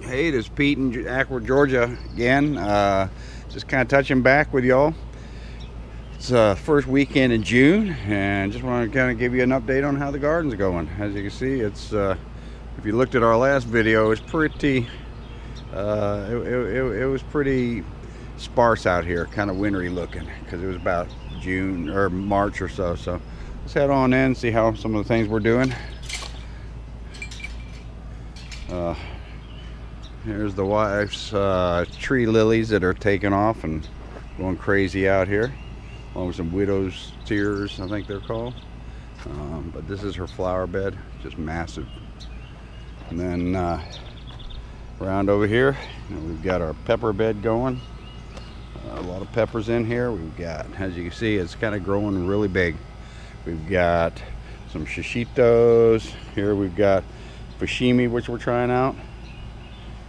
Hey, this is Pete in Acworth, Georgia again. Just kind of touching back with y'all. It's first weekend in June, and just want to kind of give you an update on how the garden's going. As you can see, it's if you looked at our last video, it's pretty. It was pretty sparse out here, kind of wintry looking, because it was about June or March or so. So let's head on in and see how some of the things we're doing. Here's the wife's tree lilies that are taking off and going crazy out here, along with some widow's tears, I think they're called. But this is her flower bed, just massive. And then around over here, we've got our pepper bed going. A lot of peppers in here. We've got, as you can see, it's kind of growing really big. We've got some shishitos. Here we've got fushimi, which we're trying out.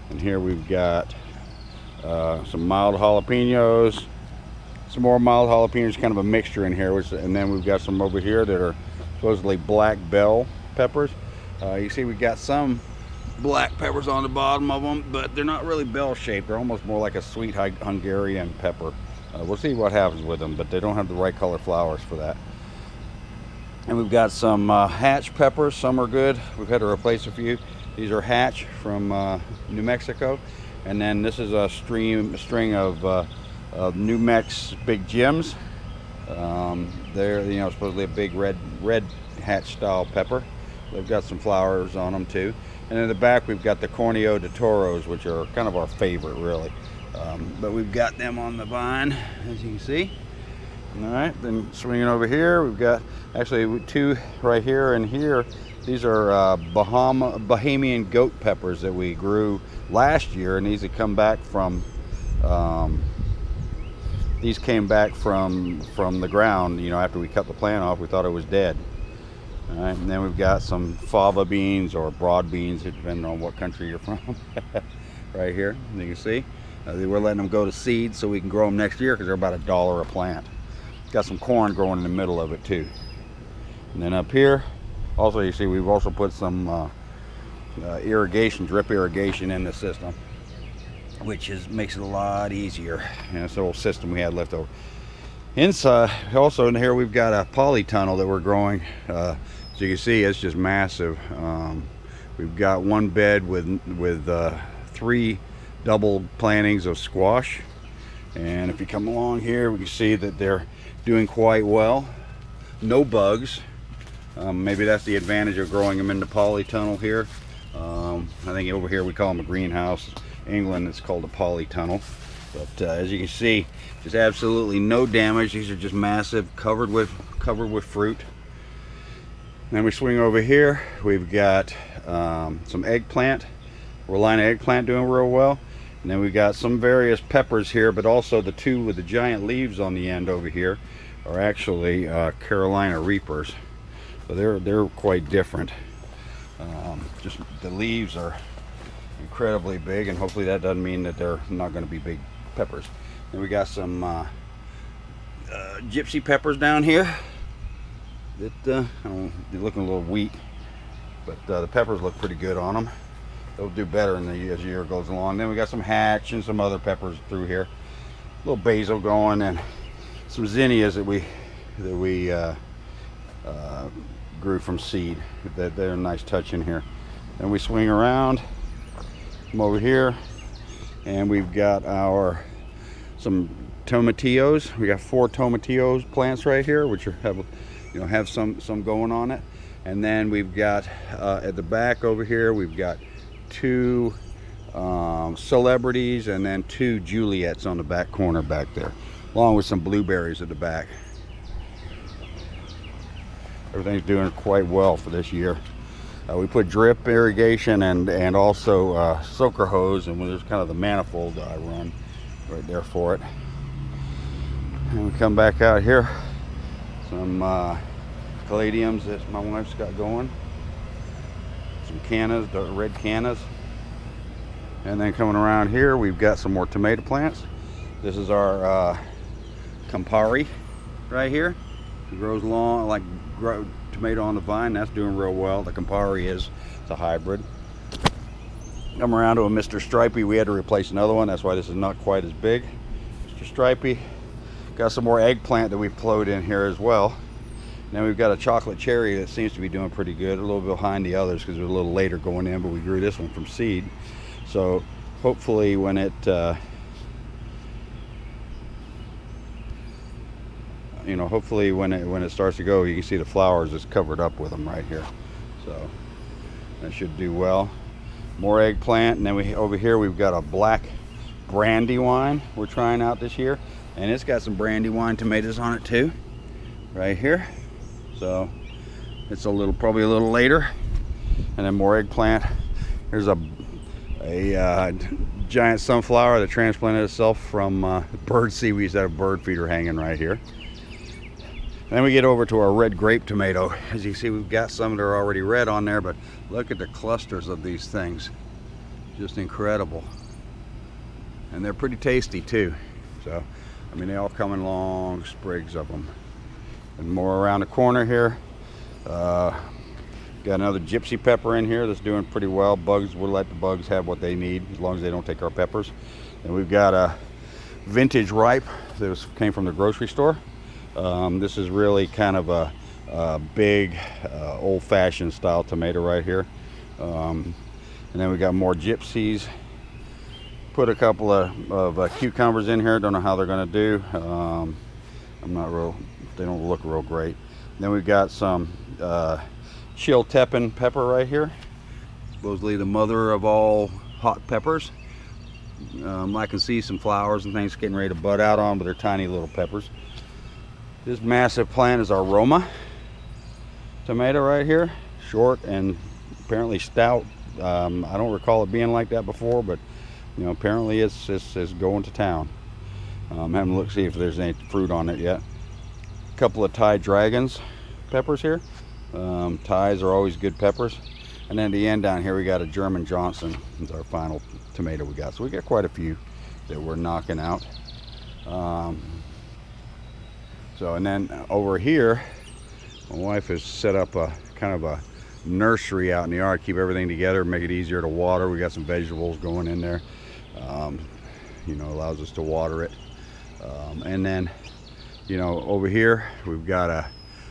And here we've got some mild jalapenos, some more mild jalapenos, kind of a mixture in here. And then we've got some over here that are supposedly black bell peppers. You see we've got some black peppers on the bottom of them, but they're not really bell shaped. They're almost more like a sweet Hungarian pepper. We'll see what happens with them, but they don't have the right color flowers for that. And we've got some hatch peppers. Some are good. We've had to replace a few. These are hatch from New Mexico, and then this is a string of New Mex Big Jims. They're supposedly a big red hatch style pepper. They've got some flowers on them too. And in the back we've got the Corneo de Toros, which are kind of our favorite really. But we've got them on the vine, as you can see. All right, then swinging over here, we've got actually two right here and here. These are Bahamian goat peppers that we grew last year, and these have come back from the ground. After we cut the plant off, we thought it was dead. All right, and then we've got some fava beans or broad beans, depending on what country you're from. Right here, you can see we're letting them go to seed so we can grow them next year because they're about $1 a plant. Got some corn growing in the middle of it too. And then up here, also you see we've also put some drip irrigation in the system, which makes it a lot easier. It's the old system we had left over. Inside, also in here, we've got a polytunnel that we're growing. As you can see, it's just massive. We've got one bed with 3 double plantings of squash. And if you come along here, we can see that they're doing quite well. No bugs. Maybe that's the advantage of growing them in the polytunnel here. I think over here we call them a greenhouse. England, it's called a polytunnel. But as you can see, just absolutely no damage. These are just massive, covered with fruit. Then we swing over here. We've got some eggplant. Carolina eggplant doing real well. And then we've got some various peppers here, but also the two with the giant leaves on the end over here are actually Carolina Reapers. So they're quite different. Just the leaves are incredibly big, and hopefully that doesn't mean that they're not going to be big peppers. Then we got some gypsy peppers down here that they're looking a little weak, but the peppers look pretty good on them. They'll do better as the year goes along. Then we got some hatch and some other peppers through here. A little basil going, and some zinnias that we grew from seed. They're a nice touch in here. Then we swing around, come over here, and we've got some tomatillos. We got 4 tomatillos plants right here, which have some going on it. And then we've got at the back over here, we've got 2 celebrities and then 2 Juliets on the back corner back there, along with some blueberries at the back. Everything's doing quite well for this year. We put drip irrigation and also soaker hose, and there's kind of the manifold that I run right there for it. And we come back out here, some caladiums that my wife's got going, some cannas, the red cannas. And then coming around here, we've got some more tomato plants. This is our Campari right here. It grows long, like tomato on the vine. That's doing real well. The Campari it's a hybrid. Come around to a Mr. Stripey. We had to replace another one. That's why this is not quite as big. Mr. Stripey. Got some more eggplant that we've plowed in here as well. And then we've got a chocolate cherry that seems to be doing pretty good. A little bit behind the others because it was a little later going in, but we grew this one from seed. So hopefully when it hopefully when it starts to go, you can see the flowers is covered up with them right here. So that should do well. More eggplant, and then over here we've got a black Brandywine we're trying out this year, and it's got some Brandywine tomatoes on it too, right here. So it's probably a little later. And then more eggplant. There's a giant sunflower that transplanted itself from bird seed. We used to have a bird feeder hanging right here. And then we get over to our red grape tomato. As you see, we've got some that are already red on there, but look at the clusters of these things. Just incredible. And they're pretty tasty too. So, I mean, they all come in long sprigs of them. And more around the corner here. Got another gypsy pepper in here that's doing pretty well. Bugs, we'll let the bugs have what they need as long as they don't take our peppers. And we've got a vintage ripe that came from the grocery store. This is really kind of a big old-fashioned style tomato right here. And then we got more gypsies. Put a couple of cucumbers in here. Don't know how they're going to do. They don't look real great. And then we've got some Chiltepin pepper right here. Supposedly the mother of all hot peppers. I can see some flowers and things getting ready to bud out on, but they're tiny little peppers. This massive plant is our Roma tomato right here. Short and apparently stout. I don't recall it being like that before, but apparently it's going to town. Haven't looked to see if there's any fruit on it yet. A couple of Thai Dragons peppers here. Thais are always good peppers. And then at the end down here we got a German Johnson. It's our final tomato we got. So we got quite a few that we're knocking out. And then over here, my wife has set up a kind of a nursery out in the yard, keep everything together, make it easier to water. We got some vegetables going in there. Allows us to water it. And then, over here we've got a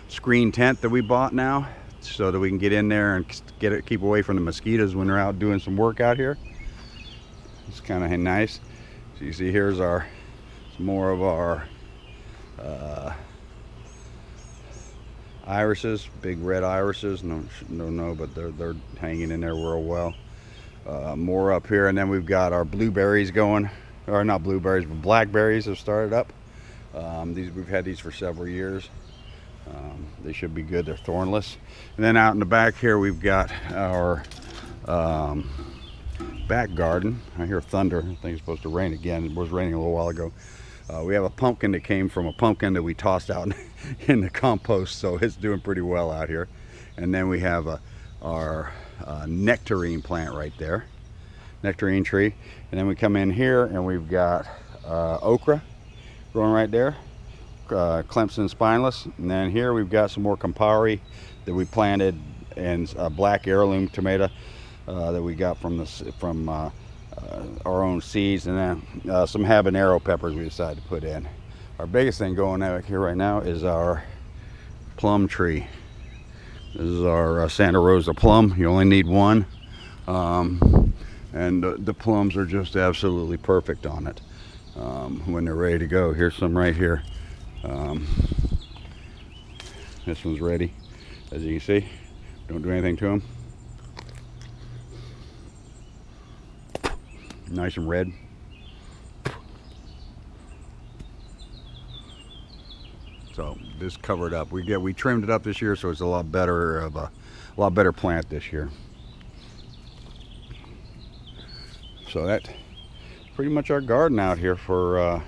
screen tent that we bought now, so that we can get in there and keep away from the mosquitoes when they're out doing some work out here. It's kind of nice. So you see, here's some more of our irises, big red irises. No, but they're hanging in there real well. More up here, and then we've got our blueberries going, or not blueberries, but blackberries have started up. We've had these for several years. They should be good. They're thornless. And then out in the back here we've got our back garden. I hear thunder. I think it's supposed to rain again. It was raining a little while ago. We have a pumpkin that came from a pumpkin that we tossed out in the compost, so it's doing pretty well out here. And then we have our nectarine plant right there, nectarine tree. And then we come in here and we've got okra growing right there, Clemson spineless. And then here we've got some more Campari that we planted, and a black heirloom tomato that we got from our own seeds, and then some habanero peppers we decided to put in. Our biggest thing going out here right now is our plum tree. This is our Santa Rosa plum. You only need one, and the plums are just absolutely perfect on it when they're ready to go. Here's some right here. This one's ready, as you can see. Don't do anything to them. Nice and red. So this covered up. We trimmed it up this year, so it's a lot better plant this year. So that's pretty much our garden out here for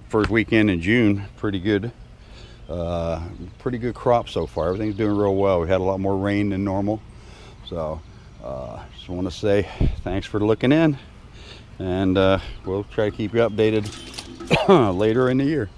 first weekend in June. Pretty good crop so far. Everything's doing real well. We had a lot more rain than normal, so just want to say thanks for looking in, and we'll try to keep you updated later in the year.